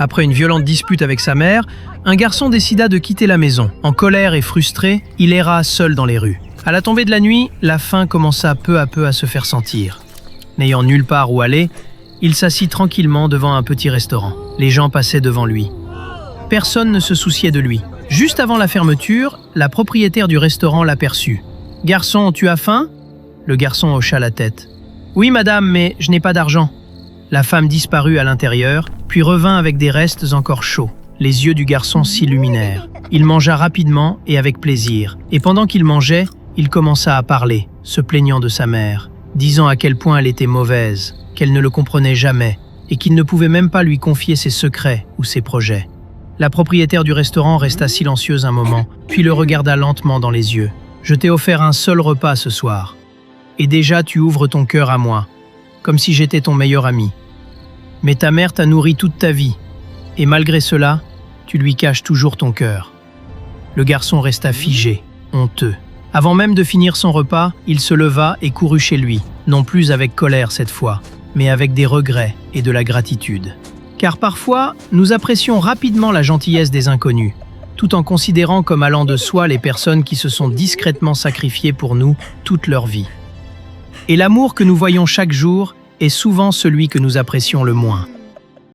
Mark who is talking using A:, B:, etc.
A: Après une violente dispute avec sa mère, un garçon décida de quitter la maison. En colère et frustré, il erra seul dans les rues. À la tombée de la nuit, la faim commença peu à peu à se faire sentir. N'ayant nulle part où aller, il s'assit tranquillement devant un petit restaurant. Les gens passaient devant lui. Personne ne se souciait de lui. Juste avant la fermeture, la propriétaire du restaurant l'aperçut. « Garçon, tu as faim ?» Le garçon hocha la tête. « Oui, madame, mais je n'ai pas d'argent. » La femme disparut à l'intérieur, puis revint avec des restes encore chauds. Les yeux du garçon s'illuminèrent. Il mangea rapidement et avec plaisir. Et pendant qu'il mangeait, il commença à parler, se plaignant de sa mère, disant à quel point elle était mauvaise, qu'elle ne le comprenait jamais, et qu'il ne pouvait même pas lui confier ses secrets ou ses projets. La propriétaire du restaurant resta silencieuse un moment, puis le regarda lentement dans les yeux. « Je t'ai offert un seul repas ce soir. Et déjà tu ouvres ton cœur à moi, comme si j'étais ton meilleur ami. Mais ta mère t'a nourri toute ta vie, et malgré cela, tu lui caches toujours ton cœur. » Le garçon resta figé, honteux. Avant même de finir son repas, il se leva et courut chez lui, non plus avec colère cette fois, mais avec des regrets et de la gratitude. Car parfois, nous apprécions rapidement la gentillesse des inconnus, tout en considérant comme allant de soi les personnes qui se sont discrètement sacrifiées pour nous toute leur vie. Et l'amour que nous voyons chaque jour est souvent celui que nous apprécions le moins.